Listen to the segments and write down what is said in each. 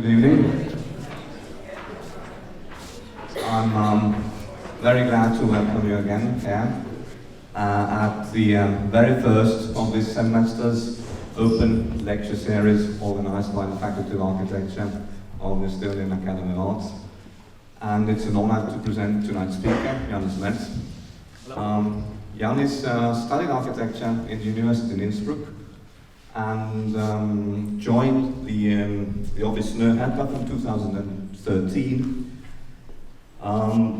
Good evening. I'm very glad to welcome you again here at the very first of this semester's open lecture series organized by the Faculty of Architecture of the Estonian Academy of Arts. And it's an honor to present tonight's speaker, Jannis Merz. Jannis studied architecture in the University in Innsbruck and joined the office Snøhetta in 2013,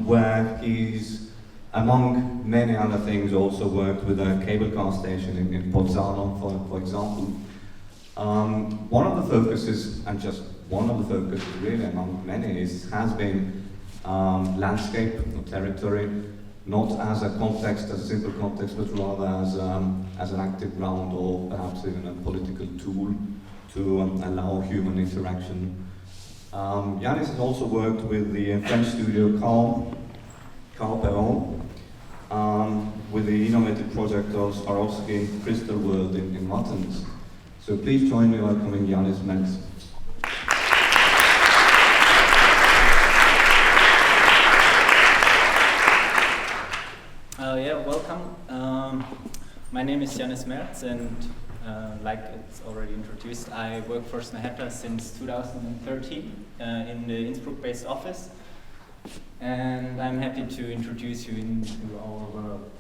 where he's, among many other things, also worked with a cable car station in Bolzano, for example. One of the focuses, and just one of the focuses really among many, has been landscape or territory, not as a context, as a simple context, but rather as an active ground or perhaps even a political tool to allow human interaction. Jannis has also worked with the French studio Paolo, with the innovative project of Swarovski Crystal World in Martins. So please join me in welcoming Jannis Merz. Welcome. My name is Jannis Merz, and like it's already introduced, I work for Snøhetta since 2013 in the Innsbruck-based office, and I'm happy to introduce you into our world.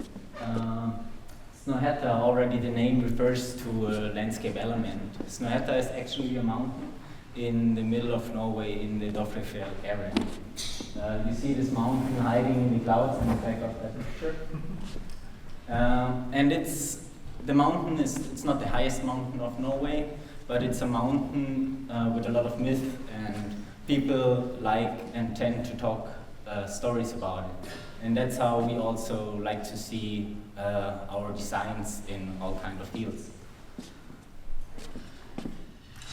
Snøhetta, already the name refers to a landscape element. Snøhetta is actually a mountain in the middle of Norway in the Dovrefjell area. You see this mountain hiding in the clouds in the back of that picture. And it's not the highest mountain of Norway, but it's a mountain with a lot of myth, and people like and tend to talk stories about it. And that's how we also like to see our designs in all kinds of fields.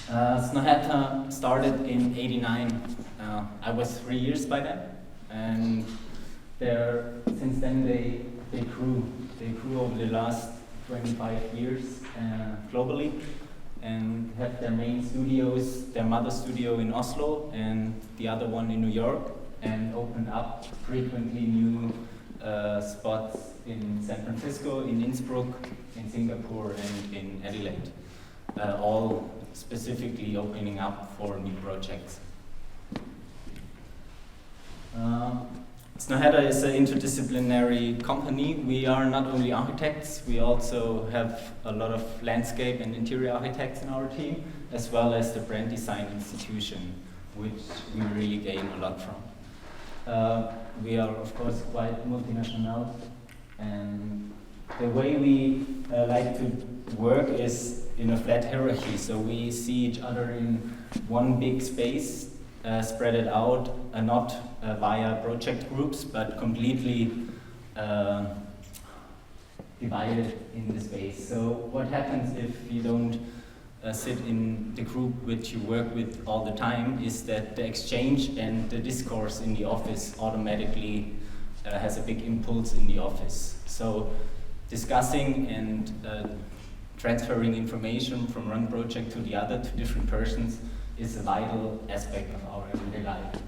Snøhetta started in '89. I was 3 years by then, and since then they grew. They grew over the last 25 years globally, and have their main studios, their mother studio in Oslo and the other one in New York, and opened up frequently new spots in San Francisco, in Innsbruck, in Singapore, and in Adelaide, all specifically opening up for new projects. Snøhetta is an interdisciplinary company. We are not only architects, we also have a lot of landscape and interior architects in our team, as well as the brand design institution, which we really gain a lot from. We are, of course, quite multinational, and the way we like to work is in a flat hierarchy. So we see each other in one big space, spread it out, not via project groups, but completely divided in the space. So what happens if you don't sit in the group which you work with all the time is that the exchange and the discourse in the office automatically has a big impulse in the office. So discussing and transferring information from one project to the other to different persons is a vital aspect of our everyday life.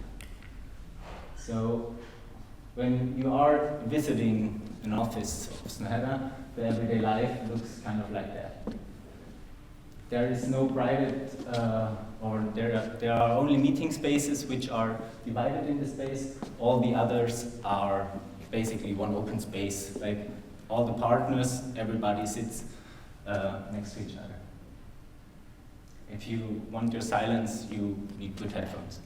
So when you are visiting an office of Snøhetta, the everyday life looks kind of like that. There is no private, or there are only meeting spaces which are divided in the space. All the others are basically one open space. Like all the partners, everybody sits next to each other. If you want your silence, you need good headphones.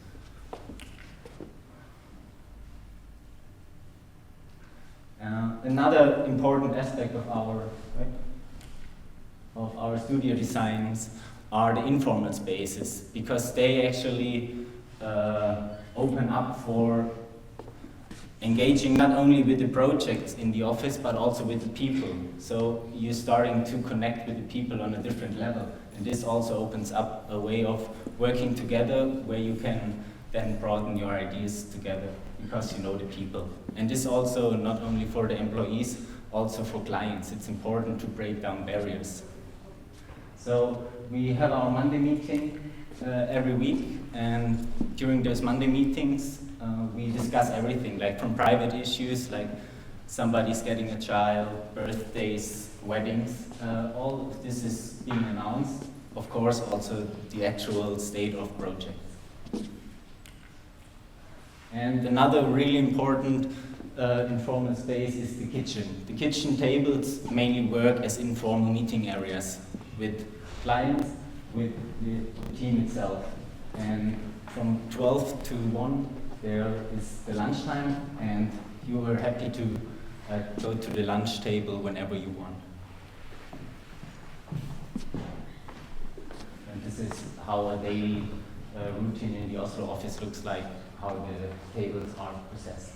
Another important aspect of our studio designs are the informal spaces, because they actually open up for engaging not only with the projects in the office, but also with the people. So you're starting to connect with the people on a different level. And this also opens up a way of working together where you can then broaden your ideas together because you know the people. And this also not only for the employees, also for clients. It's important to break down barriers. So we have our Monday meeting every week, and during those Monday meetings, we discuss everything, like from private issues, like somebody's getting a child, birthdays, weddings. All of this is being announced. Of course, also the actual state of projects. And another really important informal space is the kitchen. The kitchen tables mainly work as informal meeting areas with clients, with the team itself. And from 12 to 1, there is the lunchtime, and you are happy to go to the lunch table whenever you want. And this is how a daily routine in the Oslo office looks like, how the tables are processed.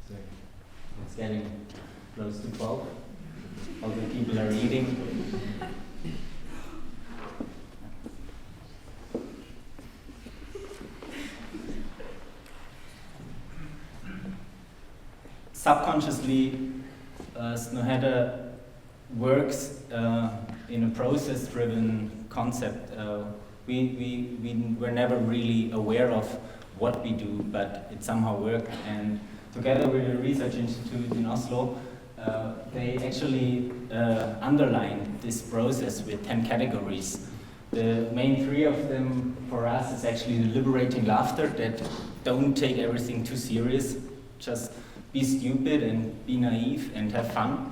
So it's getting close to 12. All the people are eating. Subconsciously, Snøhetta works in a process-driven concept. We were never really aware of what we do, but it somehow worked. And together with a research institute in Oslo, they actually underline this process with 10 categories. The main 3 of them for us is actually the liberating laughter, that don't take everything too serious, just be stupid and be naive and have fun.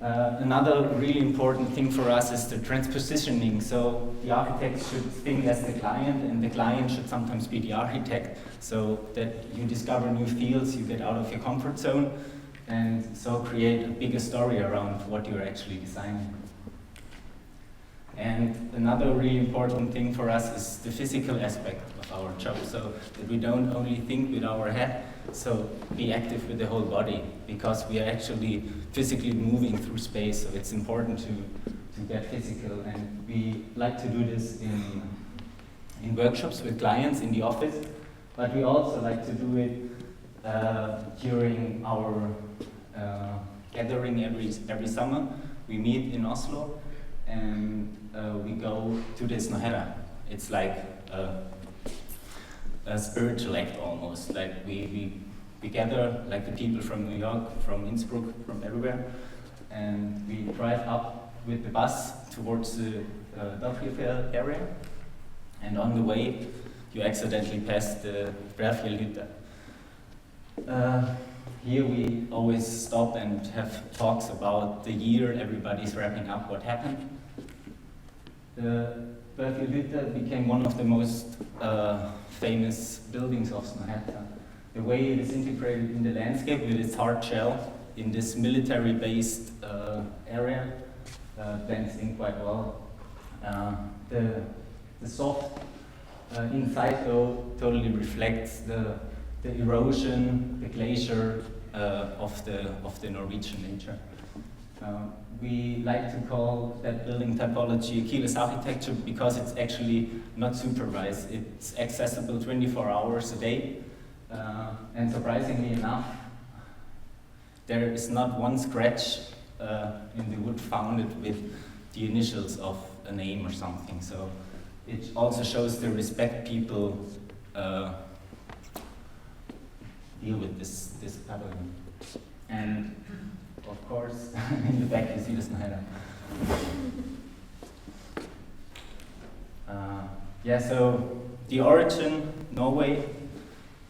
Another really important thing for us is the transpositioning. So the architect should think as the client, and the client should sometimes be the architect, so that you discover new fields, you get out of your comfort zone, and so create a bigger story around what you're actually designing. And another really important thing for us is the physical aspect of our job, so that we don't only think with our head, so be active with the whole body, because we are actually physically moving through space, so it's important to get physical. And we like to do this in workshops with clients in the office, but we also like to do it during our gathering every summer. We meet in Oslo, and we go to the Snøhetta. It's like a spiritual act almost. Like we gather, like the people from New York, from Innsbruck, from everywhere, and we drive up with the bus towards the Dagfjell area. And on the way, you accidentally pass the Snøhetta. Here we always stop and have talks about the year, everybody's wrapping up what happened. The Snøhetta became one of the most famous buildings of Snøhetta. The way it is integrated in the landscape with its hard shell in this military-based area blends in quite well. The soft inside though totally reflects the erosion, the glacier of the Norwegian nature. We like to call that building typology Achilles architecture because it's actually not supervised. It's accessible 24 hours a day. And surprisingly enough, there is not one scratch in the wood found with the initials of a name or something. So it also shows the respect people deal with this pattern. And of course, in the back you see the Snøhetta. Yeah, so the origin, Norway,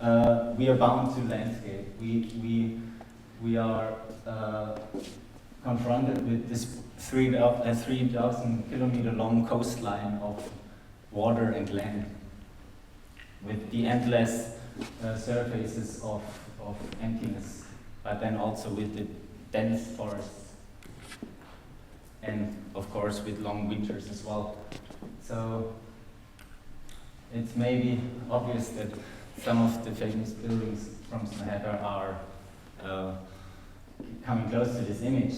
we are bound to landscape. We are confronted with this 3,000 kilometer long coastline of water and land, with the endless surfaces of emptiness, but then also with the dense forests, and of course with long winters as well. So it's maybe obvious that some of the famous buildings from Snøhetta are coming close to this image.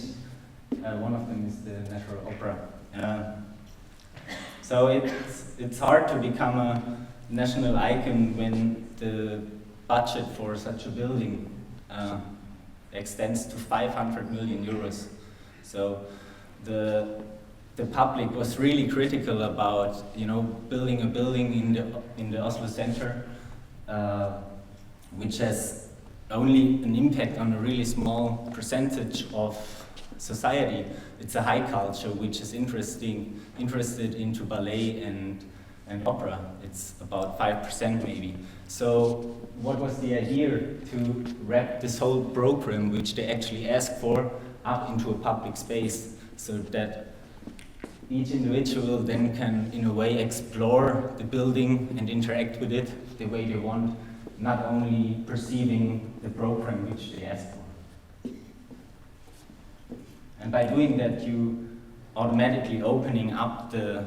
One of them is the National Opera. So it's hard to become national icon when the budget for such a building extends to 500 million euros. So the public was really critical about, you know, building a building in the Oslo center, which has only an impact on a really small percentage of society. It's a high culture which is interested into ballet and opera. It's about 5% maybe. So what was the idea? To wrap this whole program, which they actually asked for, up into a public space, so that each individual then can, in a way, explore the building and interact with it the way they want, not only perceiving the program which they asked for. And by doing that, you automatically opening up the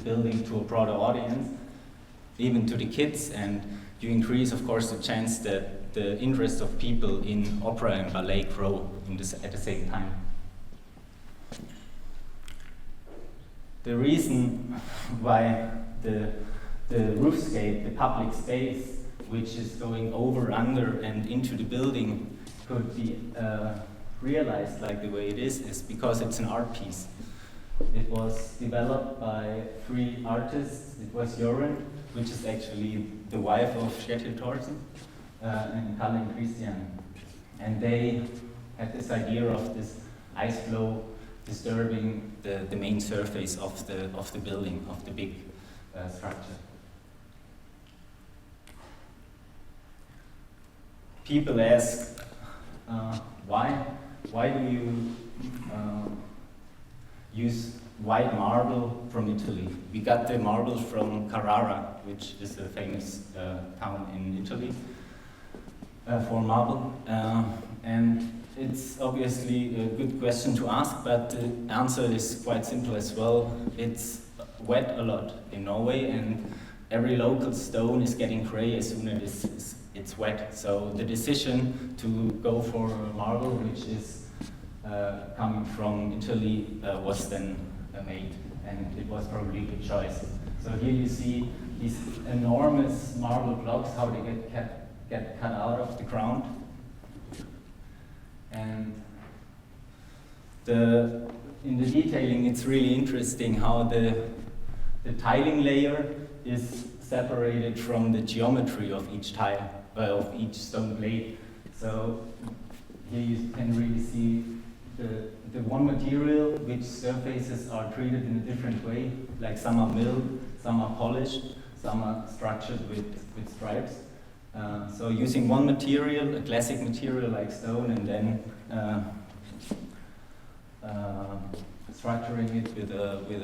building to a broader audience, even to the kids, and you increase, of course, the chance that the interest of people in opera and ballet grow at the same time. The reason why the roofscape, the public space, which is going over, under, and into the building, could be realized like the way it is because it's an art piece. It was developed by 3 artists. It was Joren, which is actually the wife of Kjetil Thorsen, and Kalle and Christian. And they had this idea of this ice flow disturbing the main surface of the building, of the big structure. People ask, why do you use white marble from Italy? We got the marble from Carrara, which is a famous town in Italy for marble. And it's obviously a good question to ask, but the answer is quite simple as well. It's wet a lot in Norway, and every local stone is getting gray as soon as it's wet. So the decision to go for marble, which is coming from Italy, was then made, and it was probably a good choice. So here you see these enormous marble blocks, how they get cut out of the ground. And in the detailing, it's really interesting how the tiling layer is separated from the geometry of each tile, of each stone blade. So here you can really see the one material, which surfaces are treated in a different way. Like some are milled, some are polished, some are structured with stripes. So using one material, a classic material like stone, and then structuring it with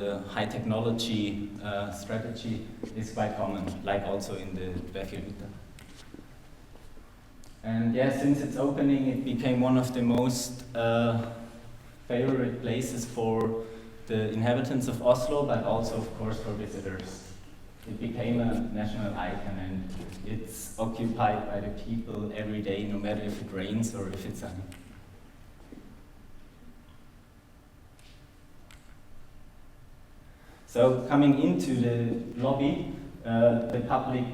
a high technology strategy is quite common, like also in the Berghelvita. And yeah, since its opening, it became one of the most favorite places for the inhabitants of Oslo, but also, of course, for visitors. It became a national icon, and it's occupied by the people every day, no matter if it rains or if it's sunny. So coming into the lobby, the public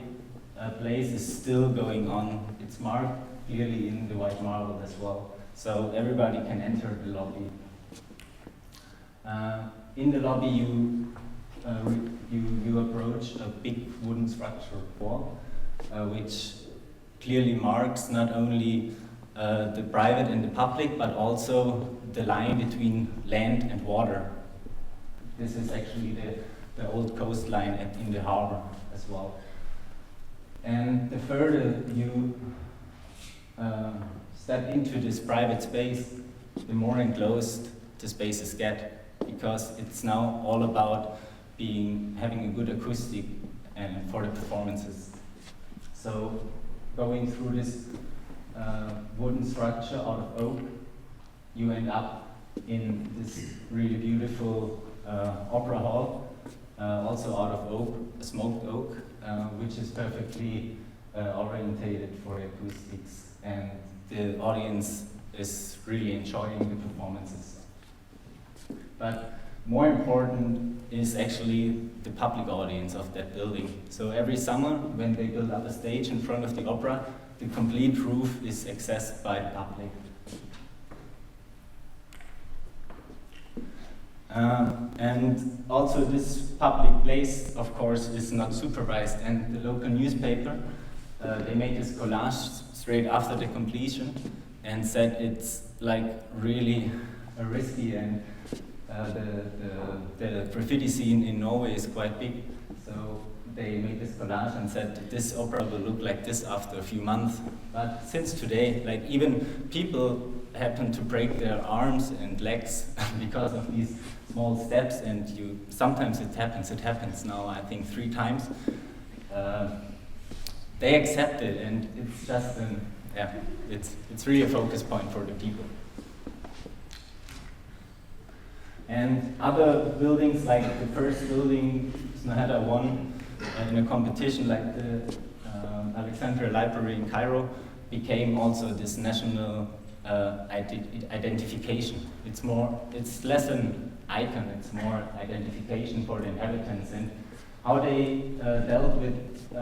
place is still going on. It's marked clearly in the white marble as well. So everybody can enter the lobby. In the lobby, you approach a big wooden structure wall, which clearly marks not only the private and the public, but also the line between land and water. This is actually the old coastline in the harbor as well. And the further you step into this private space, the more enclosed the spaces get, because it's now all about having a good acoustic and for the performances. So going through this wooden structure out of oak, you end up in this really beautiful opera hall, also out of oak, smoked oak, which is perfectly orientated for acoustics, and the audience is really enjoying the performances. But more important is actually the public audience of that building. So every summer, when they build up a stage in front of the opera, the complete roof is accessed by the public. And also this public place, of course, is not supervised, and the local newspaper, they made this collage straight after the completion and said it's like really risky, and the graffiti scene in Norway is quite big. So they made this collage and said this opera will look like this after a few months. But since today, like even people happen to break their arms and legs because of these small steps, and sometimes it happens now I think 3 times. They accept it, and it's just it's really a focus point for the people. And other buildings, like the first building Snøhetta won in a competition, like the Alexandria Library in Cairo, became also this national identification. It's less an icon, it's more identification for the inhabitants, and how they dealt with,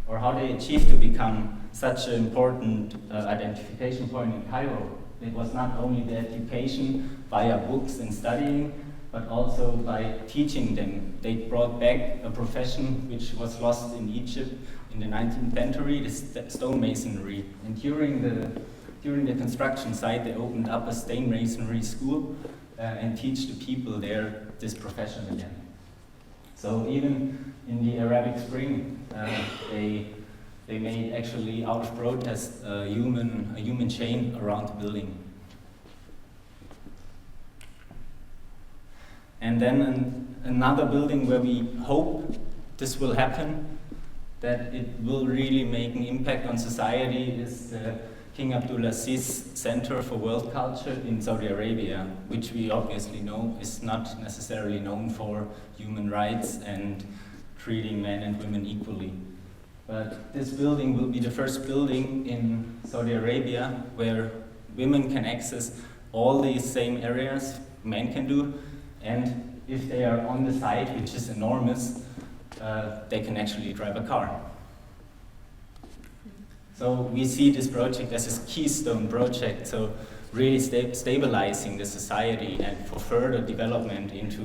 or how they achieved to become such an important identification point in Cairo. It was not only the education via books and studying, but also by teaching them. They brought back a profession which was lost in Egypt in the 19th century, the stonemasonry. And during the construction site, they opened up a stonemasonry school and teach the people there this profession again. So even in the Arabic Spring, they made actually out of protest a human chain around the building. And then another building where we hope this will happen, that it will really make an impact on society, is the King Abdulaziz Center for World Culture in Saudi Arabia, which we obviously know is not necessarily known for human rights and treating men and women equally. But this building will be the first building in Saudi Arabia where women can access all these same areas men can do, and if they are on the site, which is enormous, they can actually drive a car. So we see this project as a keystone project, so really stabilizing the society and for further development into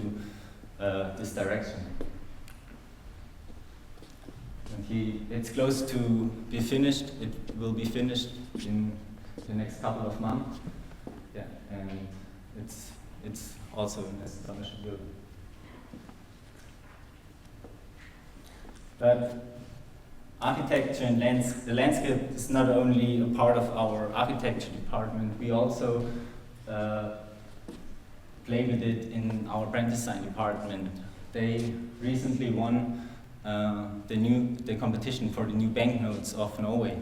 this direction. It's close to be finished. It will be finished in the next couple of months. Yeah, and it's also an astonishing building. But architecture and the landscape is not only a part of our architecture department. We also play with it in our brand design department. They recently won the competition for the new banknotes of Norway,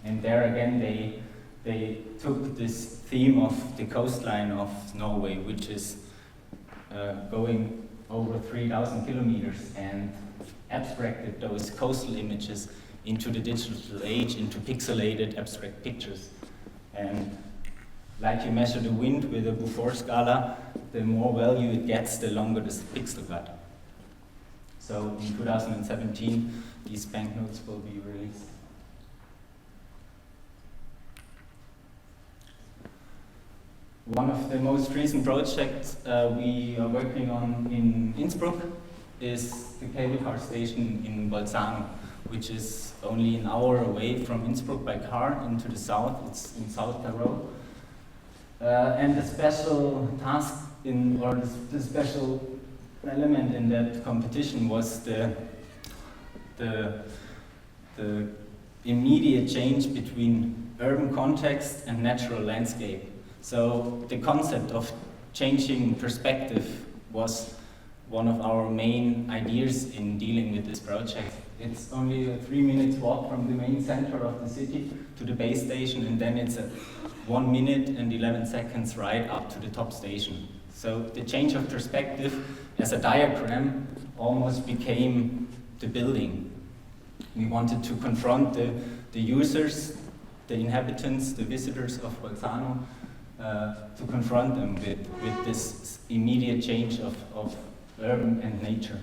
and there again they took this theme of the coastline of Norway, which is going over 3,000 kilometers, and abstracted those coastal images into the digital age, into pixelated abstract pictures. And like you measure the wind with a Beaufort scala, the more value it gets, the longer the pixel cut. So in 2017, these banknotes will be released. One of the most recent projects we are working on in Innsbruck is the cable car station in Bolzano, which is only an hour away from Innsbruck by car into the south. It's in South Tyrol. And the special task the special element in that competition was the immediate change between urban context and natural landscape. So the concept of changing perspective was one of our main ideas in dealing with this project. It's only a 3 minutes walk from the main center of the city to the base station, and then it's a 1 minute and 11 seconds ride up to the top station. So the change of perspective as a diagram almost became the building. We wanted to confront the users, the inhabitants, the visitors of Bolzano to confront them with this immediate change of urban and nature.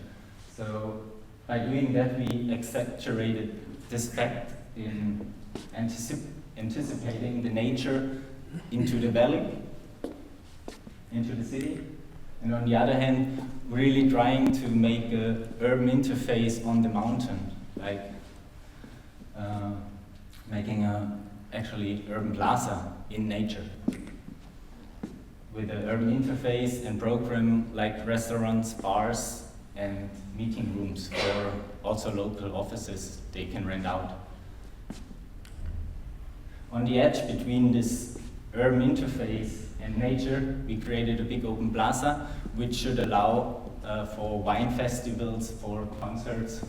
So by doing that, we exaggerated this fact in anticipating the nature into the valley, into the city, and on the other hand, really trying to make an urban interface on the mountain, like making a actually urban plaza in nature, with an urban interface and program like restaurants, bars, and meeting rooms for also local offices they can rent out. On the edge between this urban interface and nature, we created a big open plaza, which should allow for wine festivals, for concerts,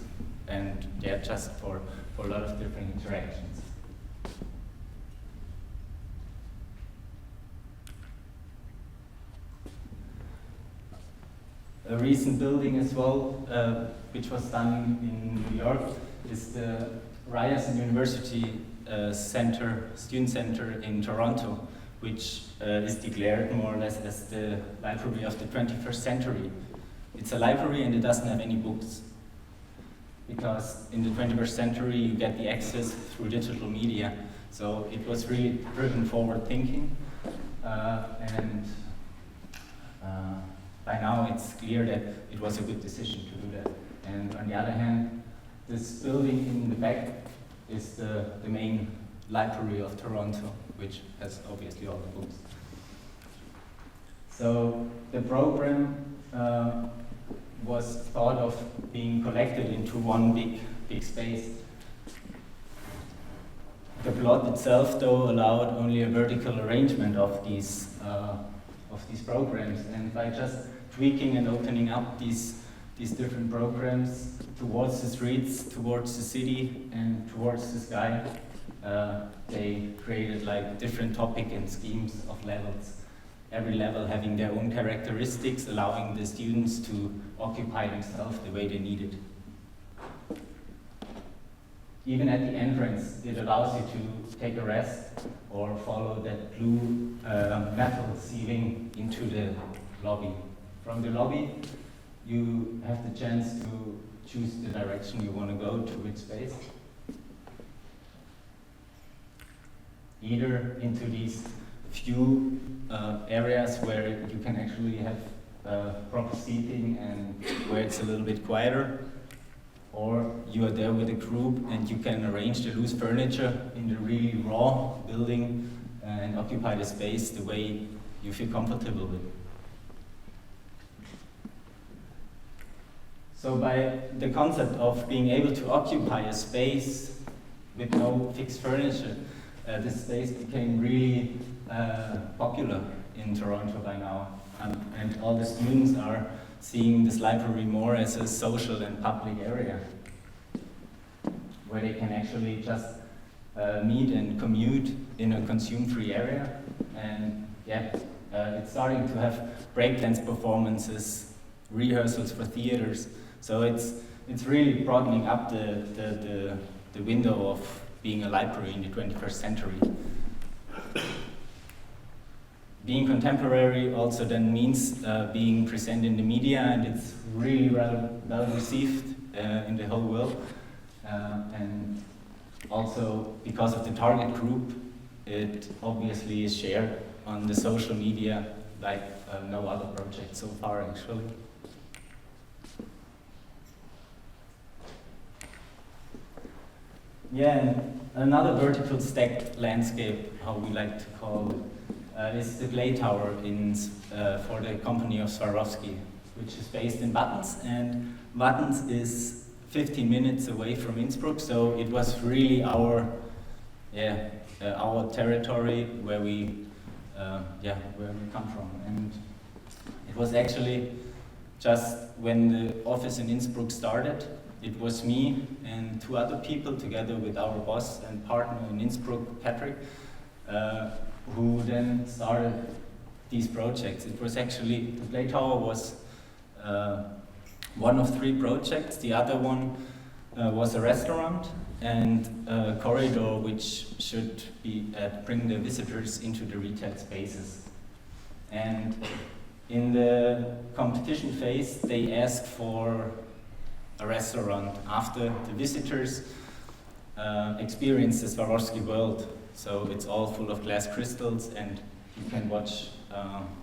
and yeah, just for a lot of different interactions. A recent building as well, which was done in New York, is the Ryerson University Student Center in Toronto, which is declared more or less as the library of the 21st century. It's a library and it doesn't have any books, because in the 21st century you get the access through digital media. So it was really driven forward thinking, and by now it's clear that it was a good decision to do that. And on the other hand, this building in the back is the main library of Toronto, which has obviously all the books. So the program was thought of being collected into one big space. The plot itself, though, allowed only a vertical arrangement of these programs, and by just tweaking and opening up these different programs towards the streets, towards the city, and towards the sky, they created like different topic and schemes of levels. Every level having their own characteristics, allowing the students to occupy themselves the way they needed. Even at the entrance, it allows you to take a rest or follow that blue metal ceiling into the lobby. From the lobby, you have the chance to choose the direction you want to go to which space. Either into these few areas where you can actually have proper seating and where it's a little bit quieter, or you are there with a group and you can arrange the loose furniture in the really raw building and occupy the space the way you feel comfortable with. So by the concept of being able to occupy a space with no fixed furniture, this space became really popular in Toronto by now. And all the students are seeing this library more as a social and public area, where they can actually just meet and commute in a consume-free area. And yeah, it's starting to have breakdance performances, rehearsals for theaters. So it's really broadening up the window of being a library in the 21st century. Being contemporary also then means being present in the media, and it's really well received in the whole world. And also because of the target group, it obviously is shared on the social media like no other project so far actually. Yeah, and another vertical stacked landscape, how we like to call it, is the Clay Tower for the company of Swarovski, which is based in Wattens, and Wattens is 15 minutes away from Innsbruck, so it was really our territory where we come from. And it was actually just when the office in Innsbruck started, it was me and two other people together with our boss and partner in Innsbruck, Patrick, who then started these projects. It was actually, the Clay Tower was one of three projects. The other one was a restaurant and a corridor which should be bring the visitors into the retail spaces. And in the competition phase, they asked for a restaurant after the visitors experience the Swarovski world. So it's all full of glass crystals, and you can watch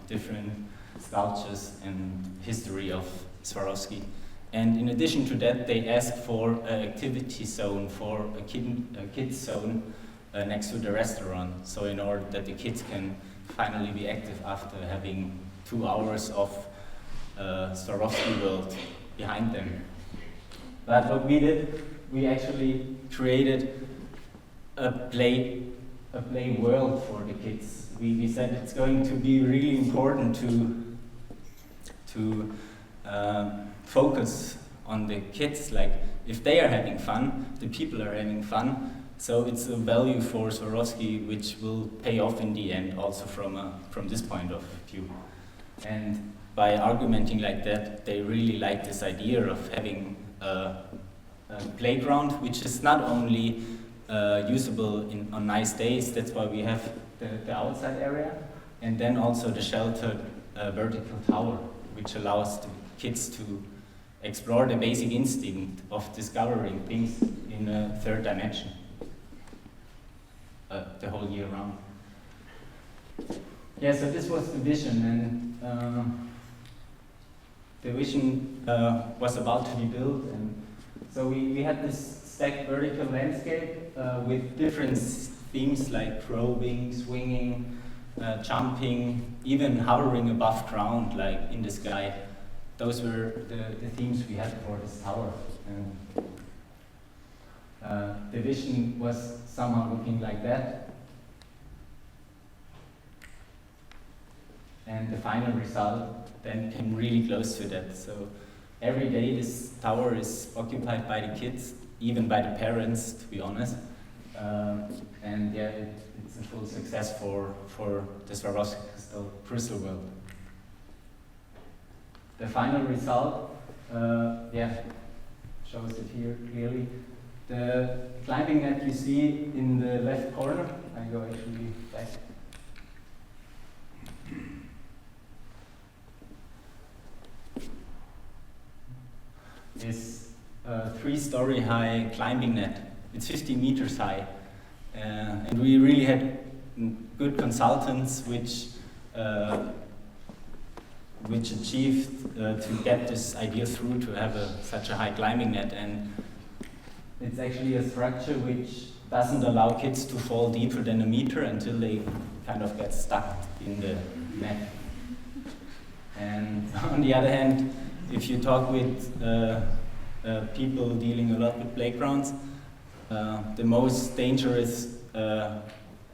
different sculptures and history of Swarovski. And in addition to that, they asked for an activity zone, for a kids zone next to the restaurant. So in order that the kids can finally be active after having 2 hours of Swarovski world behind them. But what we did, we actually created a play world for the kids. We said it's going to be really important to focus on the kids. Like, if they are having fun, the people are having fun. So it's a value for Swarovski which will pay off in the end, also from this point of view. And by argumenting like that, they really like this idea of having a playground which is not only usable on nice days. That's why we have the outside area, and then also the sheltered vertical tower, which allows the kids to explore the basic instinct of discovering things in a third dimension the whole year round. Yeah, so this was the vision, and the vision was about to be built, and so we had this stacked vertical landscape with different themes like probing, swinging, jumping, even hovering above ground, like in the sky. Those were the themes we had for this tower. And the vision was somehow looking like that. And the final result then came really close to that. So every day this tower is occupied by the kids, even by the parents, to be honest. And yeah, it's a full success for the Swarovski crystal world. The final result, shows it here clearly. The climbing net you see in the left corner, I go actually back. Is a 3-story high climbing net. It's 50 meters high. And we really had good consultants which achieved to get this idea through to have such a high climbing net. And it's actually a structure which doesn't allow kids to fall deeper than a meter until they kind of get stuck in the net. And on the other hand, if you talk with people dealing a lot with playgrounds, the most dangerous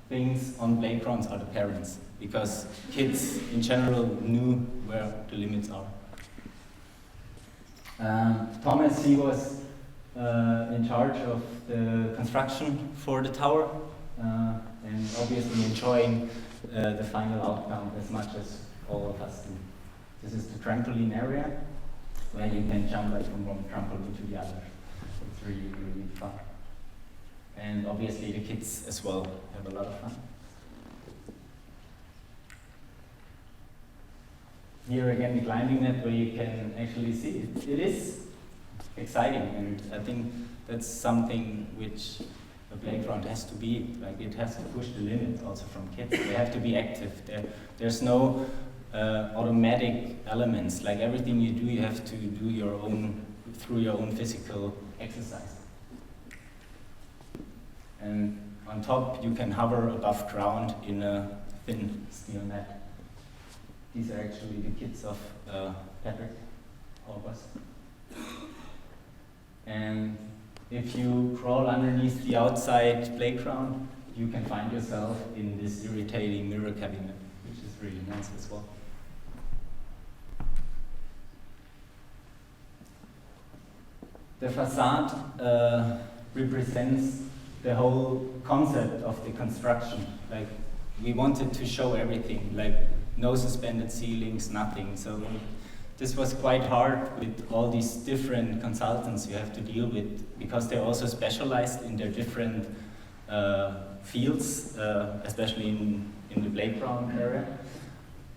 things on playgrounds are the parents, because kids in general knew where the limits are. Thomas, he was in charge of the construction for the tower, and obviously enjoying the final outcome as much as all of us do. This is the trampoline area, where you can jump like from one trampoline to the other. It's really, really fun. And obviously the kids as well have a lot of fun. Here again the climbing net, where you can actually see it. It is exciting, and I think that's something which a playground has to be. Like, it has to push the limits also from kids. They have to be active. There's no automatic elements. Like, everything you do, you have to do through your own physical exercise. And on top, you can hover above ground in a thin steel net. These are actually the kids of Patrick, August. And if you crawl underneath the outside playground, you can find yourself in this irritating mirror cabinet, which is really nice as well. The facade represents the whole concept of the construction. Like, we wanted to show everything, like no suspended ceilings, nothing. So this was quite hard with all these different consultants you have to deal with, because they're also specialized in their different fields, especially in the playground area,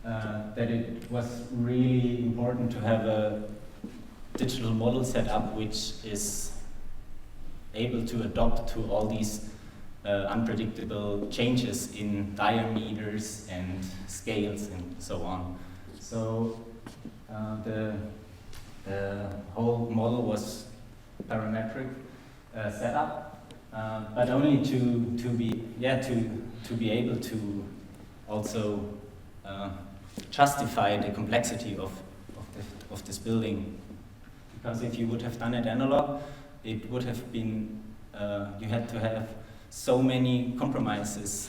that it was really important to have a digital model set up which is able to adapt to all these unpredictable changes in diameters and scales and so on. So the whole model was parametric setup, but only to be able to also justify the complexity of this building. Because if you would have done it analog, it would have been you had to have so many compromises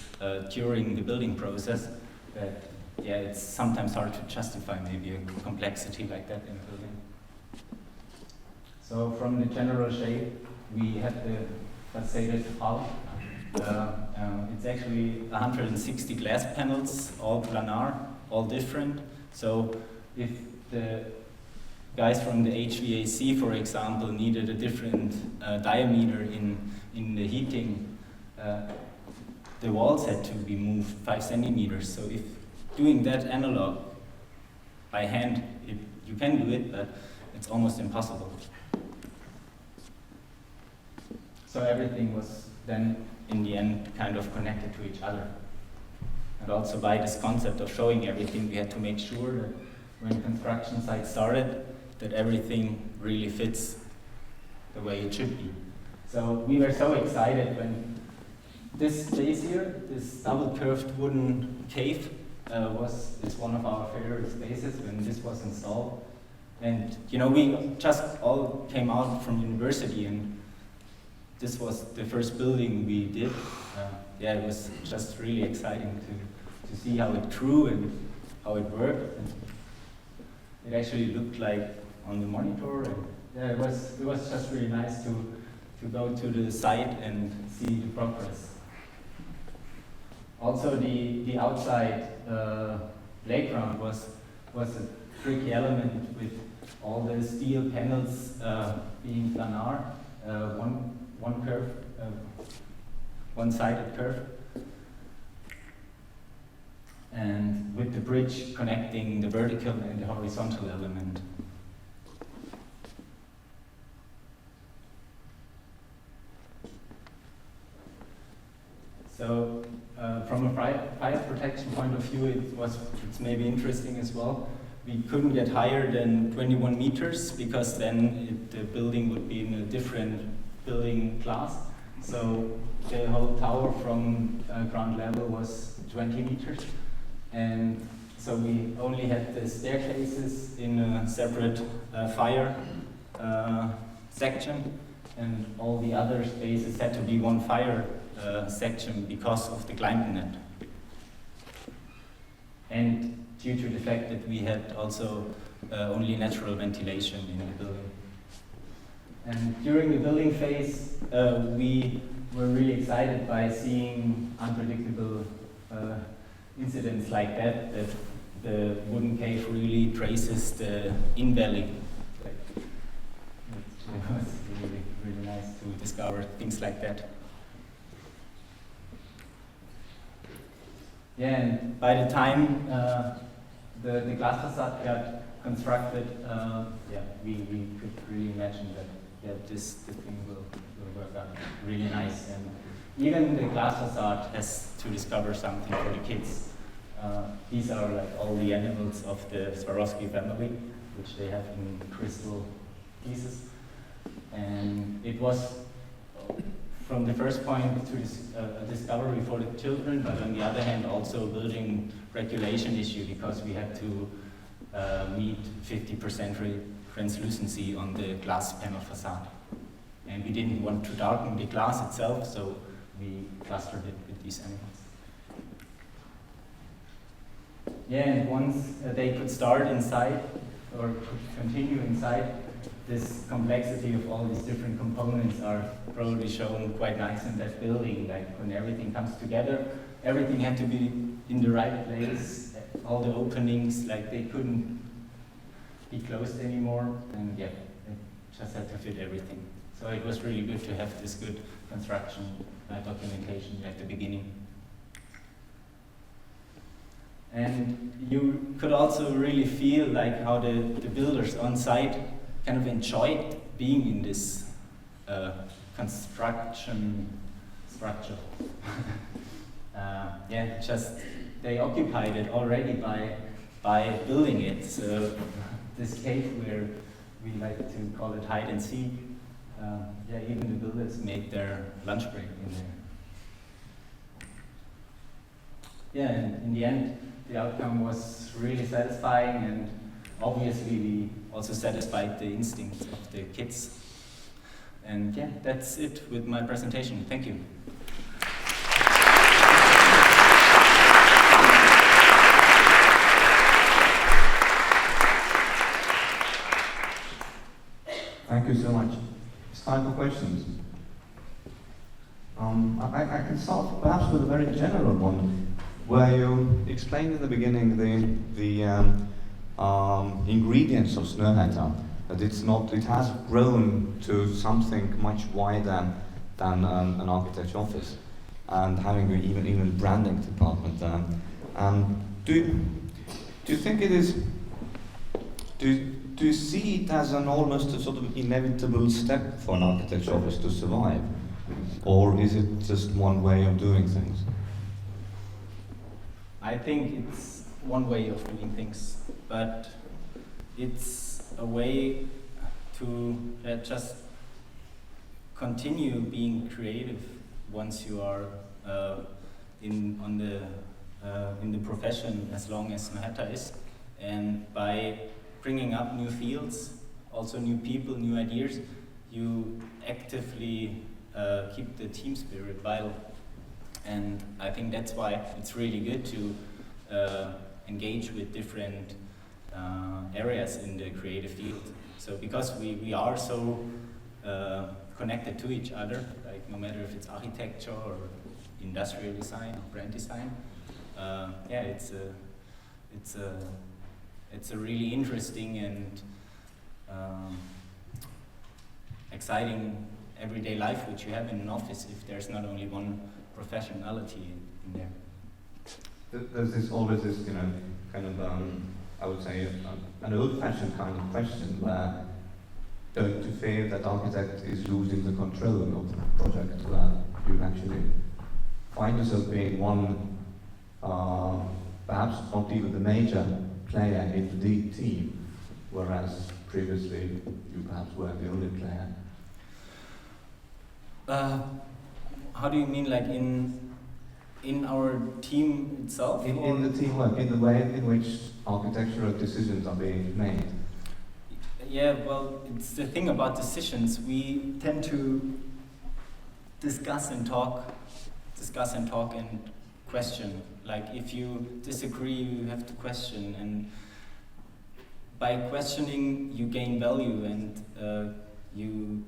during the building process that it's sometimes hard to justify maybe a complexity like that in a building. So from the general shape, we had the façade hull. It's actually 160 glass panels, all planar, all different. So if the guys from the HVAC, for example, needed a different diameter in the heating, the walls had to be moved 5 centimeters. So if doing that analog by hand, you can do it, but it's almost impossible. So everything was then, in the end, kind of connected to each other. And also by this concept of showing everything, we had to make sure that when construction site started, that everything really fits the way it should be. So we were so excited when this space here, this double curved wooden cave, is one of our favorite spaces when this was installed. And we just all came out from university, and this was the first building we did. It was just really exciting to see how it grew and how it worked. And it actually looked like on the monitor, and it was just really nice to go to the site and see the progress. Also, the outside playground was a tricky element with all the steel panels being planar, one curve, one-sided curve, and with the bridge connecting the vertical and the horizontal element. So from a fire protection point of view, it's maybe interesting as well. We couldn't get higher than 21 meters because then the building would be in a different building class. So the whole tower from ground level was 20 meters. And so we only had the staircases in a separate fire section, and all the other spaces had to be one fire section because of the climate net. And due to the fact that we had also only natural ventilation in the building. And during the building phase, we were really excited by seeing unpredictable incidents like that the wooden cave really traces the in-valley. It was really, really nice to discover things like that. Yeah, and by the time the glass facade got constructed, we could really imagine that this thing will work out really nice. And even the glass facade has to discover something for the kids. These are like all the animals of the Swarovski family, which they have in crystal pieces. And it was from the first point to a discovery for the children, but on the other hand also a building regulation issue, because we had to meet 50% translucency on the glass panel facade. And we didn't want to darken the glass itself, so we clustered it with these animals. Yeah, and once they could start inside, or could continue inside, this complexity of all these different components are probably shown quite nice in that building. Like when everything comes together, everything had to be in the right place, all the openings, like they couldn't be closed anymore, and yeah, it just had to fit everything. So it was really good to have this good construction documentation at the beginning. And you could also really feel like how the builders on site kind of enjoyed being in this construction structure. Yeah, just they occupied it already by building it. So this cave where we like to call it hide and seek, yeah, even the builders made their lunch break in there. Yeah, and in the end, the outcome was really satisfying, and obviously we also satisfied the instincts of the kids. And yeah, that's it with my presentation. Thank you. Thank you so much. It's time for questions. I can start perhaps with a very general one, where you explained in the beginning the ingredients of Snøhetta, that it has grown to something much wider than an architecture office, and having even branding department there. Do you think it is? Do you see it as an almost a sort of inevitable step for an architecture office to survive, or is it just one way of doing things? I think it's one way of doing things, but it's a way to just continue being creative once you are in the profession, as long as Snøhetta is, and by bringing up new fields, also new people, new ideas, you actively keep the team spirit vital. And I think that's why it's really good to engage with different areas in the creative field. So because we are so connected to each other, like no matter if it's architecture or industrial design or brand design, yeah, it's a really interesting and exciting everyday life which you have in an office if there's not only one professionality in there. There's always this, kind of, I would say, an old-fashioned kind of question where don't you fear that architect is losing the control of the project, where you actually find yourself being one, perhaps not even the major player in the team, whereas previously you perhaps were the only player? How do you mean, like in our team itself? In the teamwork, in the way in which architectural decisions are being made. Yeah, well, it's the thing about decisions. We tend to discuss and talk and question. Like if you disagree, you have to question, and by questioning you gain value, and you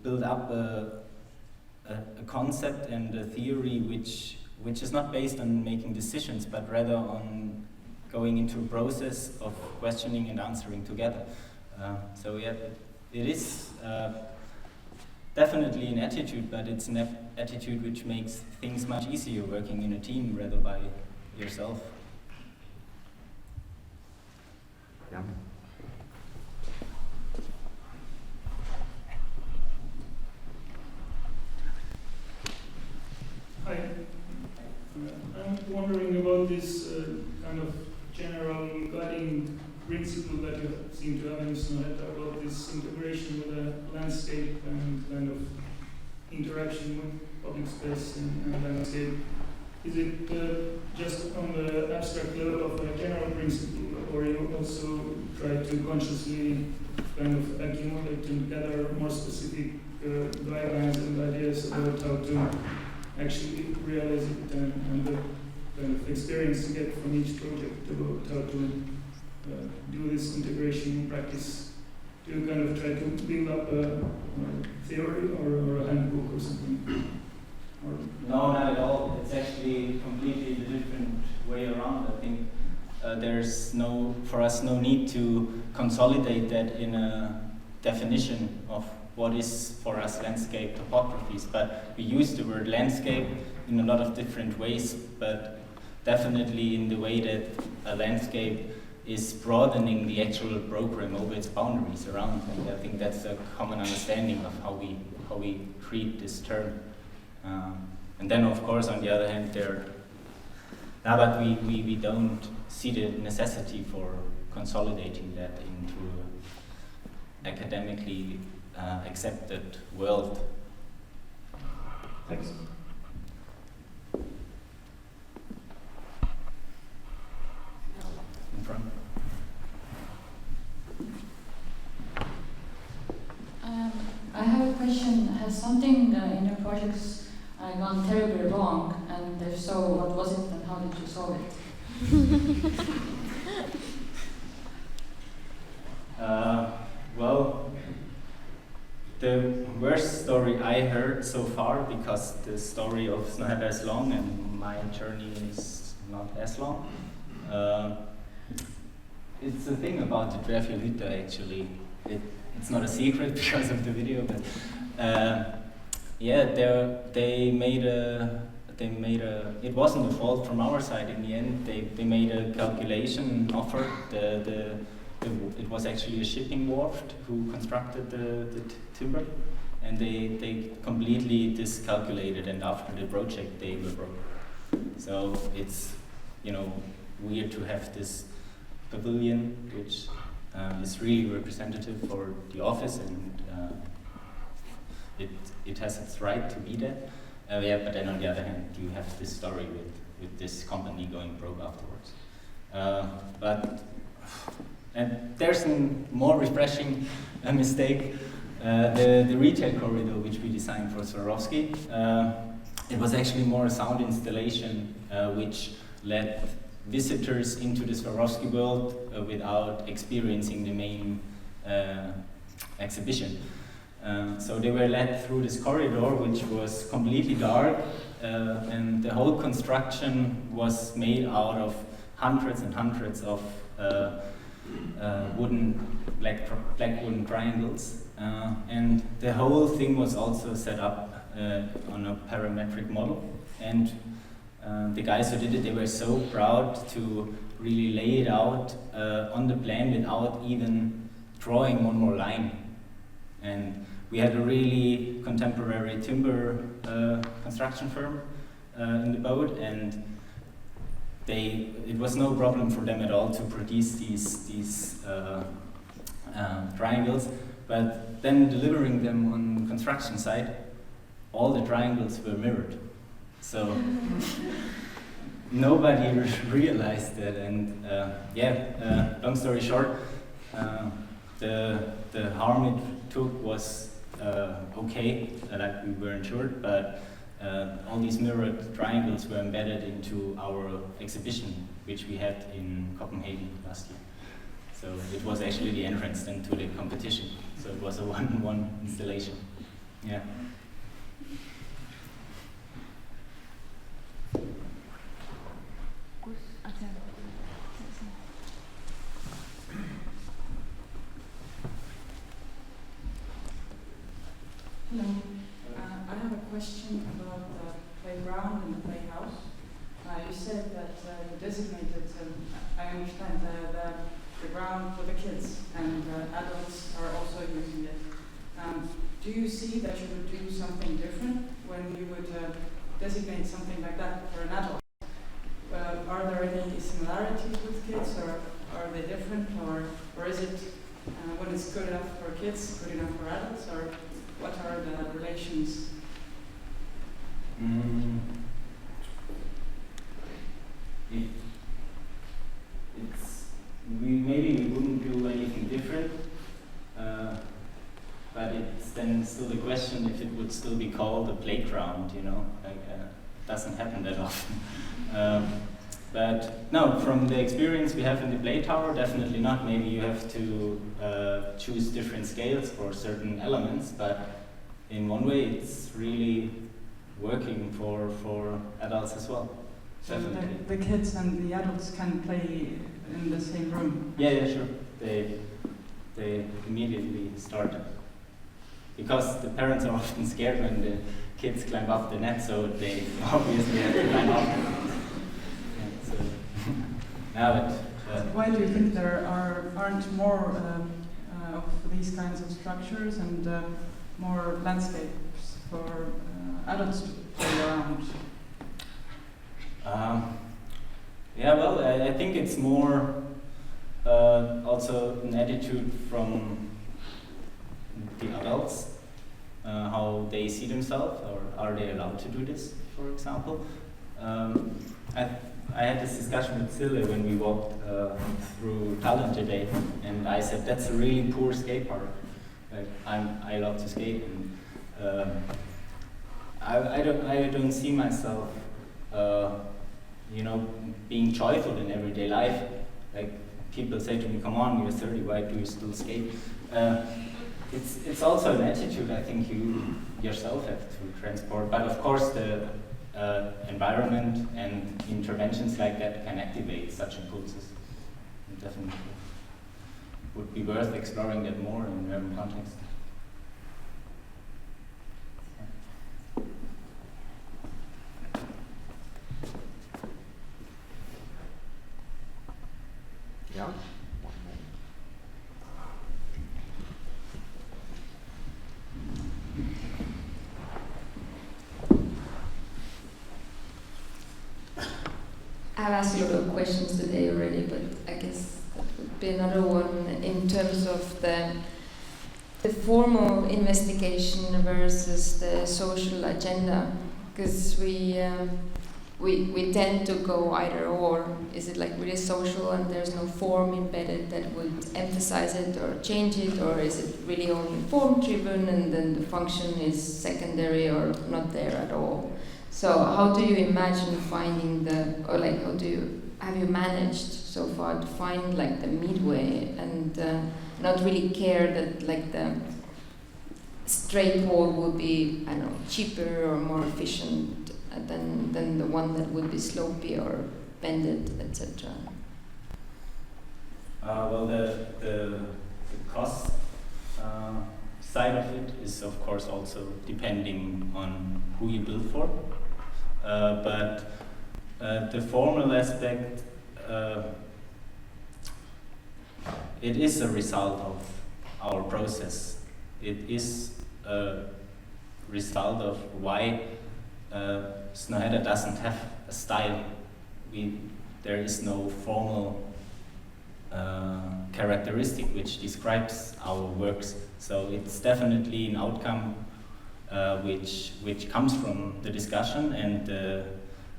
build up a concept and a theory which is not based on making decisions, but rather on going into a process of questioning and answering together. So yeah, it is definitely an attitude, but it's an attitude which makes things much easier working in a team rather by yourself. Yeah. Hi. I'm wondering about this kind of general guiding principle that you seem to have in Snøhetta about this integration with the landscape and kind of interaction with public space and landscape. Is it just on the abstract level of a general principle, or you also try to consciously kind of accumulate and gather more specific guidelines and ideas about how to actually realize it, and the kind of experience you get from each project about how to do this integration in practice? Do you kind of try to build up a theory or a handbook or something? Or no, not at all. It's actually completely the different way around. I think there's for us no need to consolidate that in a definition of what is for us landscape topographies, but we use the word landscape in a lot of different ways, but definitely in the way that a landscape is broadening the actual program over its boundaries around, and I think that's a common understanding of how we treat this term. And then, of course, on the other hand, but we don't see the necessity for consolidating that into academically accepted world. Thanks. In front. I have a question. Has something in your projects gone terribly wrong? And if so, what was it and how did you solve it? Well, the worst story I heard so far, because the story of Snøhetta is long and my journey is not as long, it's the thing about the Snøhetta actually. It's not a secret because of the video, but they made a. It wasn't a fault from our side in the end. They made a calculation offer. It was actually a shipping wharf who constructed the timber, and they completely discalculated. And after the project, they were broke. So it's weird to have this pavilion, which is really representative for the office, and it has its right to be there. But then on the other hand, you have this story with this company going broke afterwards. And there's a more refreshing mistake. The retail corridor, which we designed for Swarovski, it was actually more a sound installation which led visitors into the Swarovski world without experiencing the main exhibition. So they were led through this corridor, which was completely dark, and the whole construction was made out of hundreds and hundreds of black wooden triangles, and the whole thing was also set up on a parametric model. And the guys who did it, they were so proud to really lay it out on the plan without even drawing one more line. And we had a really contemporary timber construction firm in the boat, and it was no problem for them at all to produce these triangles. But then delivering them on construction site, all the triangles were mirrored. So nobody realized that, and long story short, the harm it took was okay, like we were insured, but all these mirrored triangles were embedded into our exhibition, which we had in Copenhagen last year. So it was actually the entrance then to the competition. So it was a one-on-one installation. Yeah. Hello. I have a question about the playground and the playhouse. You said that you designated, I understand, the ground for the kids, and adults are also using it. Do you see that you would do something different when you would designate something like that for an adult? Are there any similarities with kids, or are they different, or is it when it's good enough for kids, good enough for adults, or what are the relations? Maybe we wouldn't do anything different, but it's then still the question if it would still be called a playground, doesn't happen that often. But no, from the experience we have in the play tower, definitely not. Maybe you have to choose different scales for certain elements, but in one way it's really working for adults as well. So definitely. the kids and the adults can play in the same room? Yeah, sure. They immediately start. Because the parents are often scared when the kids climb up the net, so they obviously have to climb up. Yeah, so now why do you think there aren't more of these kinds of structures and more landscapes for adults to play around? Yeah, well, I think it's more also an attitude from the adults, how they see themselves, or are they allowed to do this, for example. I had this discussion with Sille when we walked through Tallinn today, and I said, that's a really poor skate park. Like, I love to skate, and I don't see myself, being joyful in everyday life. Like, people say to me, come on, you're 30, why do you still skate? It's also an attitude I think you yourself have to transport, but of course the environment and interventions like that can activate such impulses. And definitely would be worth exploring that more in urban context. Yeah. I've asked a lot of questions today already, but I guess that would be another one in terms of the formal investigation versus the social agenda, because we tend to go either or. Is it like really social and there's no form embedded that would emphasize it or change it, or is it really only form driven and then the function is secondary or not there at all? So how do you imagine finding have you managed so far to find like the midway and not really care that like the straight wall would be, I don't know, cheaper or more efficient than the one that would be slopey or bended, etc.? Well, the cost side of it is of course also depending on who you build for. But the formal aspect, it is a result of our process. It is a result of why Snøhetta doesn't have a style. There is no formal characteristic which describes our works. So it's definitely an outcome which comes from the discussion and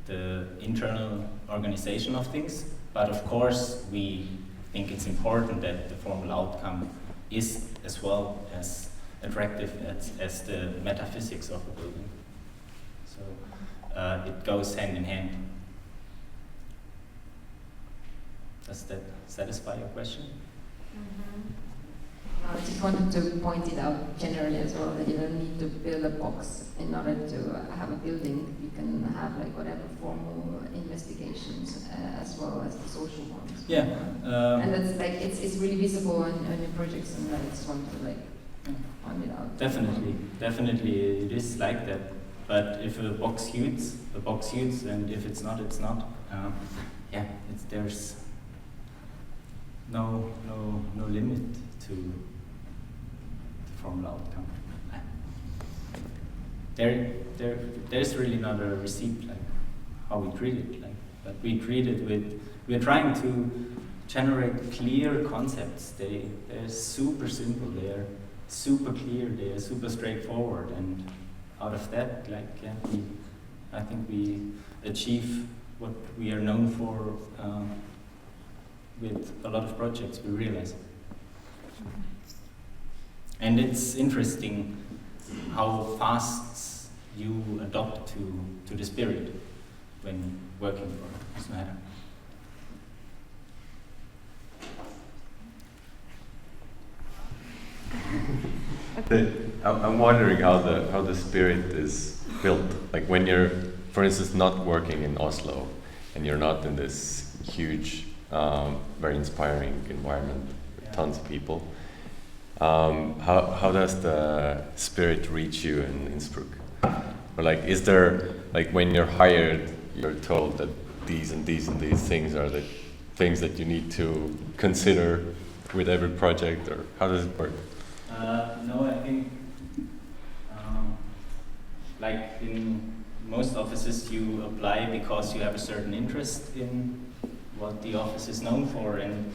the internal organization of things. But of course, we think it's important that the formal outcome is as well as attractive as the metaphysics of a building. So it goes hand in hand. Does that satisfy your question? Mm-hmm. I just wanted to point it out generally as well, that you don't need to build a box in order to have a building. You can have like whatever formal investigations as well as the social ones. Yeah. And that's like it's really visible on your projects, and I just want to like point it out. Definitely it is like that. But if a box suits, and if it's not, it's not. There's no limit to the formal outcome. There's really not a receipt like how we treat it, but we treat it with, we're trying to generate clear concepts. They're super simple, they're super clear, they're super straightforward, and out of that, I think we achieve what we are known for with a lot of projects we realize. And it's interesting how fast you adopt to the spirit when working for Snøhetta. I'm wondering how the spirit is built. Like when you're, for instance, not working in Oslo and you're not in this huge very inspiring environment with Yeah. tons of people. How does the spirit reach you in Innsbruck? Or like, is there, like when you're hired, you're told that these and these and these things are the things that you need to consider with every project, or how does it work? No, I think like in most offices you apply because you have a certain interest in what the office is known for, and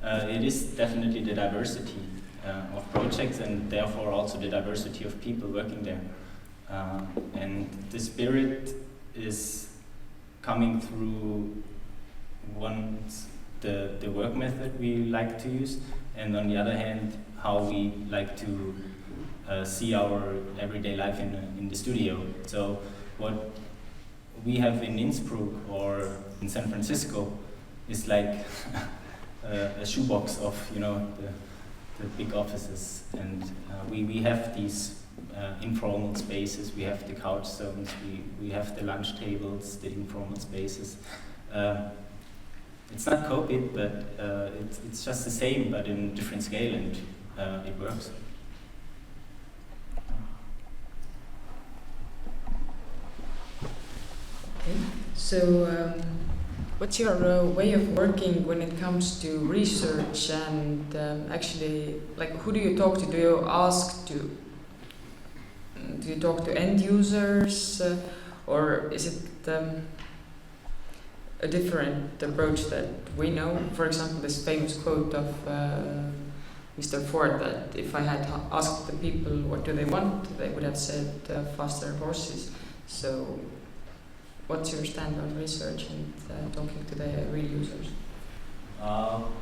it is definitely the diversity of projects and therefore also the diversity of people working there. And the spirit is coming through the work method we like to use, and on the other hand, how we like to see our everyday life in the studio. So what we have in Innsbruck or in San Francisco is like a shoebox of, you know, the big offices, and we have these informal spaces. We have the couch zones, we have the lunch tables, the informal spaces. It's not copied, but it's just the same, but in different scale, and it works. Okay. So, what's your way of working when it comes to research and actually, like, who do you talk to? Do you ask to? Do you talk to end users, or is it a different approach that we know? For example, this famous quote of Mr. Ford, that if I had asked the people what do they want, they would have said faster horses. So, what's your stand on research and talking to the real users? Well,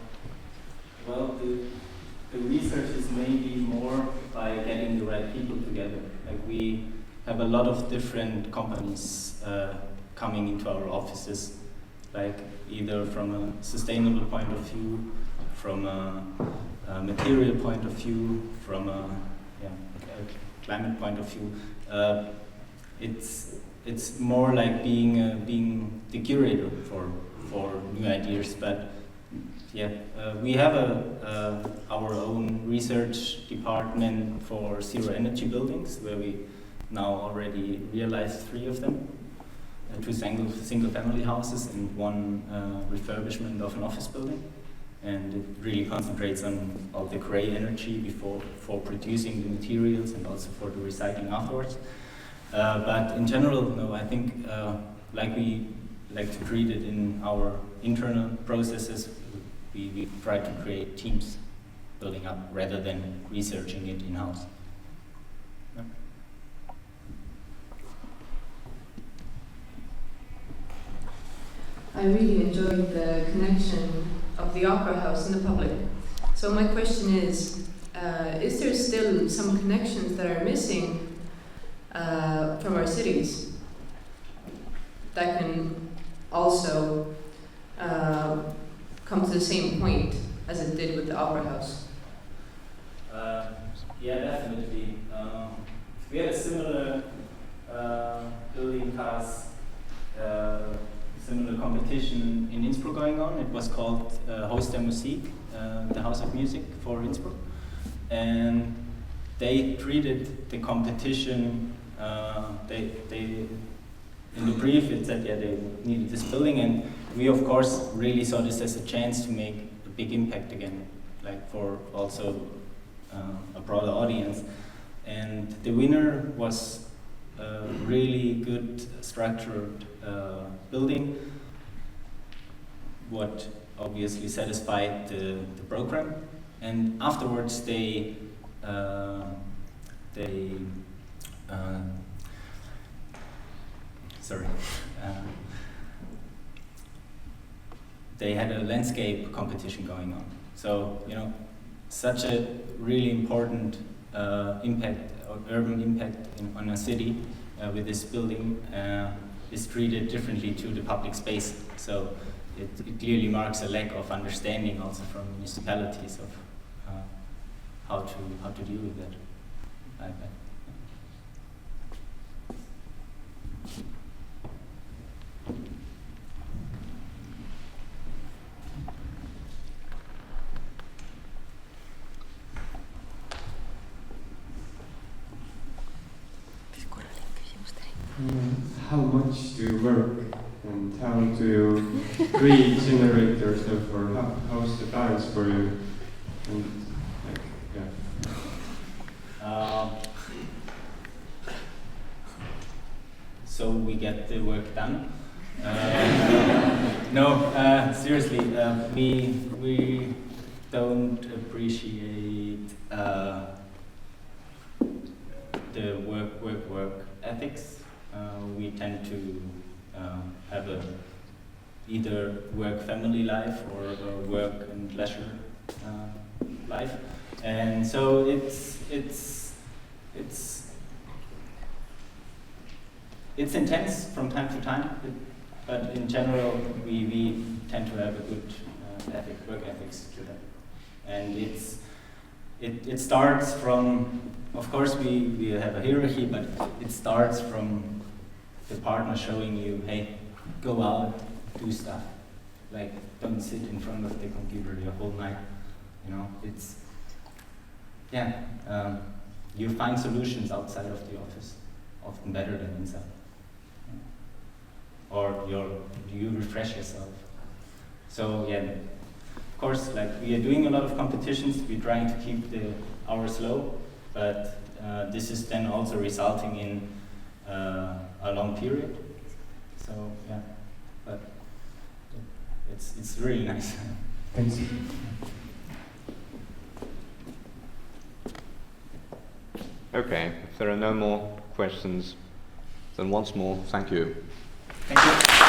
the research is maybe more by getting the right people together. Like, we have a lot of different companies coming into our offices, like either from a sustainable point of view, from a material point of view, from a climate point of view. It's more like being the curator for new ideas, but yeah, we have our own research department for zero energy buildings, where we now already realized 3 of them, 2 single family houses and 1 refurbishment of an office building, and it really concentrates on all the gray energy for producing the materials and also for the recycling afterwards. But in general, no, I think like we like to treat it in our internal processes, we try to create teams building up rather than researching it in-house. Yeah. I really enjoyed the connection of the opera house and the public. So my question is there still some connections that are missing from our cities that can also come to the same point as it did with the opera house? Yeah, definitely. We had a similar building class, similar competition in Innsbruck going on. It was called Haus der Musik, the House of Music for Innsbruck, and they treated the competition. They in the brief it said they needed this building, and we of course really saw this as a chance to make a big impact again, like for also a broader audience. And the winner was a really good structured building, what obviously satisfied the program. And afterwards they had a landscape competition going on. So, you know, such a really important impact, or urban impact on a city with this building is treated differently to the public space. So it clearly marks a lack of understanding also from municipalities of how to deal with that. How much do you work and how do you regenerate yourself, or how's the balance for you? And like, yeah. So we get the work done. No, seriously, we don't appreciate the work ethics. We tend to have a either work family life or a work and leisure life, and so it's intense from time to time, but in general we tend to have a good work ethics to that, and it starts from, of course we have a hierarchy, but it starts from the partner showing you, hey, go out, do stuff, like don't sit in front of the computer the whole night, you know. It's you find solutions outside of the office, often better than inside. Or you refresh yourself. So yeah, of course, like we are doing a lot of competitions, we're trying to keep the hours low, but this is then also resulting in a long period. So yeah, but it's really nice. Thanks. Okay, if there are no more questions, then once more, thank you. Thank you.